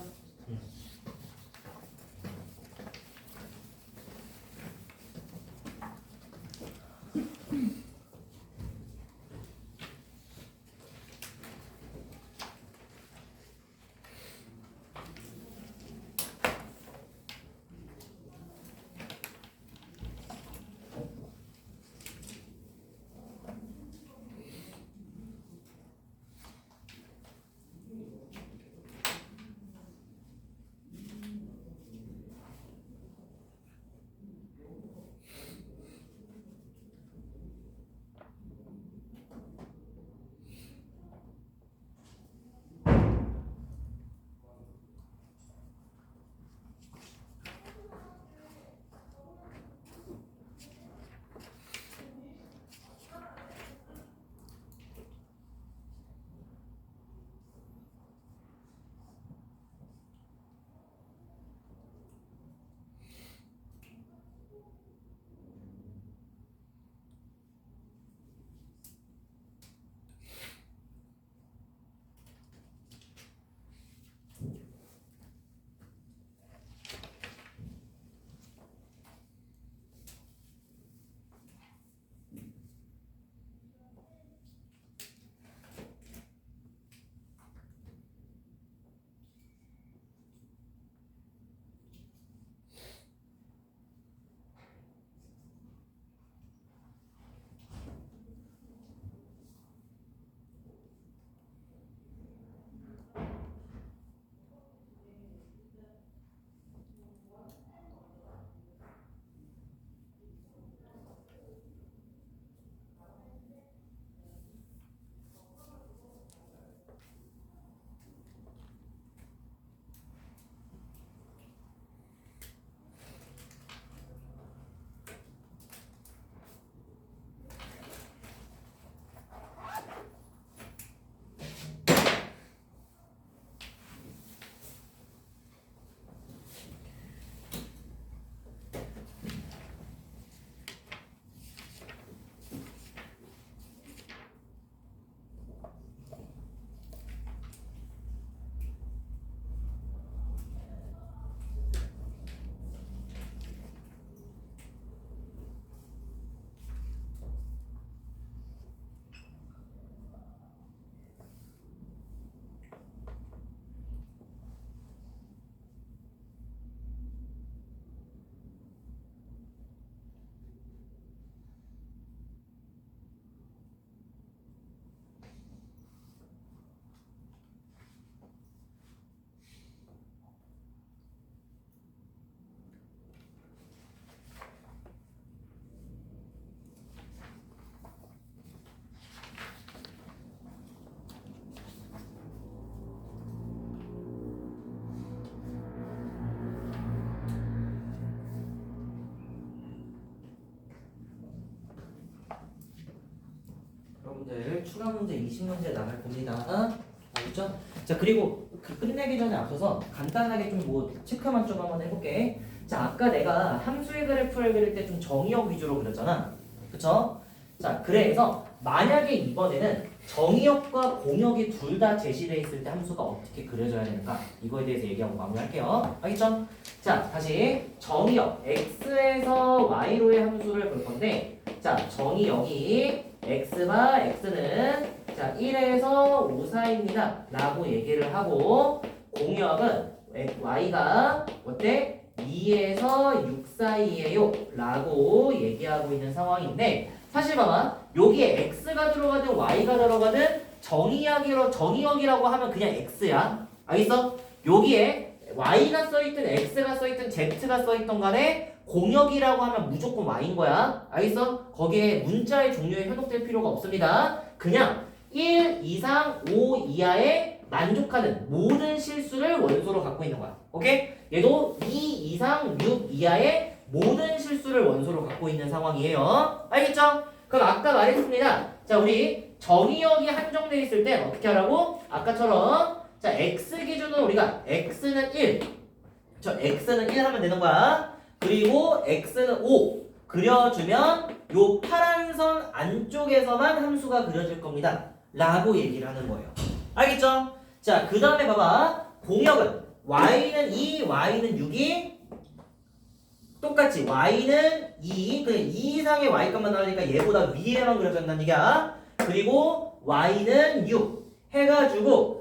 추가 문제 20문제 나갈 겁니다. 알겠죠? 자, 그리고 끝내기 전에 앞서서 간단하게 좀 뭐 체크만 좀 한번 해볼게. 자, 아까 내가 함수의 그래프를 그릴 때 좀 정의역 위주로 그렸잖아. 그쵸? 자, 그래서 만약에 이번에는 정의역과 공역이 둘 다 제시되어 있을 때 함수가 어떻게 그려져야 되는가, 이거에 대해서 얘기하고 마무리할게요. 알겠죠? 자, 다시 정의역 x에서 y로의 함수를 볼 건데, 자, 정의역이 x가 x는 자 1에서 5 사이입니다 라고 얘기를 하고, 공역은 y가 어때? 2에서 6 사이에요 라고 얘기하고 있는 상황인데, 사실 봐봐, 여기에 x가 들어가든 y가 들어가든 정의역이라고 하면 그냥 x야. 알겠어? 여기에 y가 써있든 x가 써있든 z가 써있던 간에 공역이라고 하면 무조건 y인 거야. 알겠어? 거기에 문자의 종류에 현혹될 필요가 없습니다. 그냥 1 이상 5 이하에 만족하는 모든 실수를 원소로 갖고 있는 거야. 오케이? 얘도 2 이상 6 이하의 모든 실수를 원소로 갖고 있는 상황이에요. 알겠죠? 그럼 아까 말했습니다. 자, 우리 정의역이 한정되어 있을 때 어떻게 하라고? 아까처럼 자, x 기준으로 우리가 x는 1, 저 x는 1 하면 되는 거야. 그리고 x는 5 그려주면 요 파란 선 안쪽에서만 함수가 그려질 겁니다 라고 얘기를 하는 거예요. 알겠죠? 자, 그 다음에 봐봐. 공역은 y는 2, y는 6이 똑같이 y는 2, 그냥 2 이상의 y값만 나오니까 얘보다 위에만 그려졌다는 얘기야. 그리고 y는 6 해가지고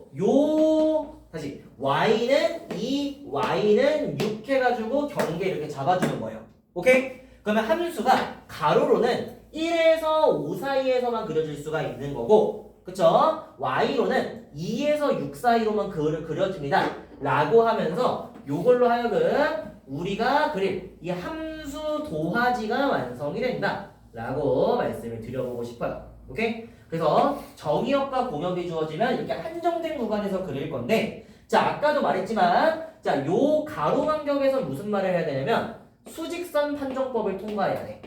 다시 y는 2, y는 6 해가지고 경계 이렇게 잡아주는 거예요. 오케이? 그러면 함수가 가로로는 1에서 5 사이에서만 그려질 수가 있는 거고, 그쵸? y로는 2에서 6 사이로만 그려집니다 라고 하면서 요걸로 하여금 우리가 그릴 이 함수 도화지가 완성이 된다 라고 말씀을 드려보고 싶어요. 오케이? 그래서 정의역과 공역이 주어지면 이렇게 한정된 구간에서 그릴 건데, 자, 아까도 말했지만, 자, 요 가로 간격에서 무슨 말을 해야 되냐면 수직선 판정법을 통과해야 돼.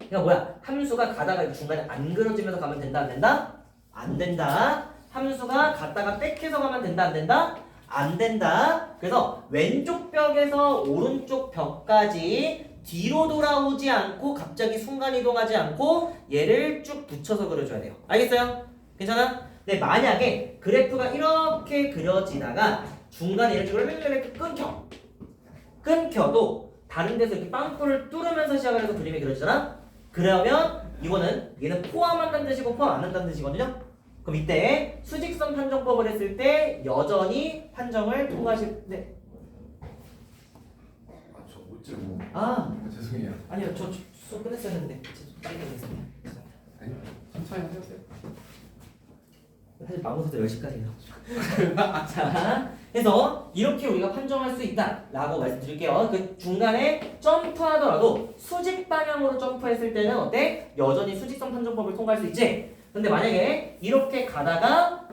그러니까 뭐야? 함수가 가다가 중간에 안 그려지면서 가면 된다, 안 된다? 안 된다. 함수가 갔다가 백해서 가면 된다, 안 된다? 안 된다. 그래서 왼쪽 벽에서 오른쪽 벽까지 뒤로 돌아오지 않고 갑자기 순간이동하지 않고 얘를 쭉 붙여서 그려줘야 돼요. 알겠어요? 괜찮아? 근데 만약에 그래프가 이렇게 그려지다가 중간에 이런 식으로 이렇게 끊겨도 다른 데서 이렇게 빵꾸를 뚫으면서 시작을 해서 그림이 그려지잖아? 그러면 이거는 얘는 포함한다는 뜻이고 포함 안 한다는 뜻이거든요? 그럼 이때 수직선 판정법을 했을 때 여전히 판정을 통과하실 때, 저 못 찍고. 죄송해요. 아니요, 저 수업 끝냈어야 했는데 빨리 끝냈습니다. 아니, 천천히 하세요. 사실 마무리도 10시까지 해요. 자, 그래서 이렇게 우리가 판정할 수 있다라고 말씀드릴게요. 그 중간에 점프하더라도 수직 방향으로 점프했을 때는 어때? 여전히 수직선 판정법을 통과할 수 있지? 근데 만약에 이렇게 가다가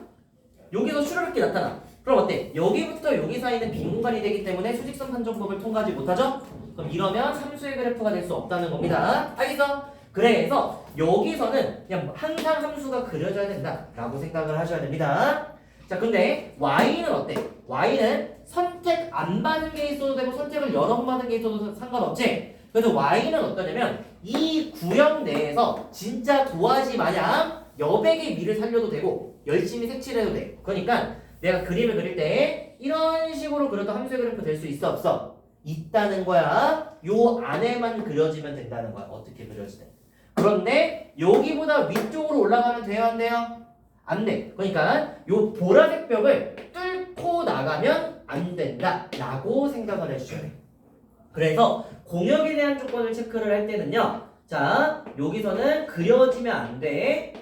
여기서 슈르륵이 나타나. 그럼 어때? 여기부터 여기 사이는 빈 공간이 되기 때문에 수직선 판정법을 통과하지 못하죠? 그럼 이러면 함수의 그래프가 될 수 없다는 겁니다. 알겠어? 그래서 여기서는 그냥 항상 함수가 그려져야 된다라고 생각을 하셔야 됩니다. 자, 근데 y는 어때? y는 선택 안 받은 게 있어도 되고 선택을 여러 번 받은 게 있어도 상관없지? 그래서 y는 어떠냐면 이 구역 내에서 진짜 도화지 마냥 여백의 미를 살려도 되고 열심히 색칠해도 돼. 그러니까 내가 그림을 그릴 때 이런 식으로 그려도 함수의 그래프 될 수 있어 없어? 있다는 거야. 요 안에만 그려지면 된다는 거야. 어떻게 그려지든. 그런데 여기보다 위쪽으로 올라가면 돼요, 안 돼요? 안 돼. 그러니까 요 보라색 벽을 뚫고 나가면 안 된다라고 생각을 해주셔야 돼. 그래서 공역에 대한 조건을 체크를 할 때는요. 자, 여기서는 그려지면 안 돼.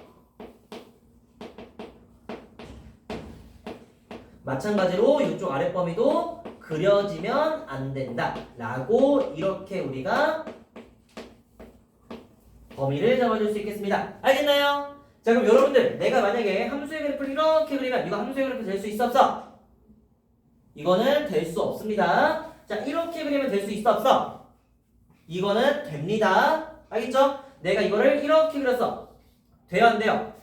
마찬가지로 이쪽 아래 범위도 그려지면 안 된다 라고 이렇게 우리가 범위를 잡아줄 수 있겠습니다. 알겠나요? 자, 그럼 여러분들, 내가 만약에 함수의 그래프를 이렇게 그리면 이거 함수의 그래프 될 수 있어 없어? 이거는 될 수 없습니다. 자, 이렇게 그리면 될 수 있어 없어? 이거는 됩니다. 알겠죠? 내가 이거를 이렇게 그렸어. 돼요 안 돼요?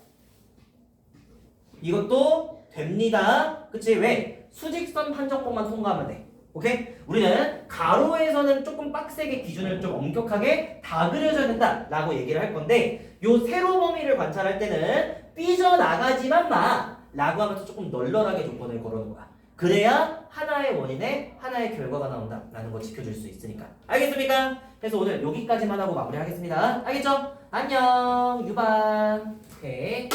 이것도 됩니다. 그치? 왜? 수직선 판정법만 통과하면 돼. 오케이? 우리는 가로에서는 조금 빡세게 기준을 좀 엄격하게 다 그려줘야 된다라고 얘기를 할 건데 요 세로 범위를 관찰할 때는 삐져나가지만 마 라고 하면서 조금 널널하게 조건을 걸어놓은 거야. 그래야 하나의 원인에 하나의 결과가 나온다라는 거 지켜줄 수 있으니까. 알겠습니까? 그래서 오늘 여기까지만 하고 마무리하겠습니다. 알겠죠? 안녕 유반. 오케이.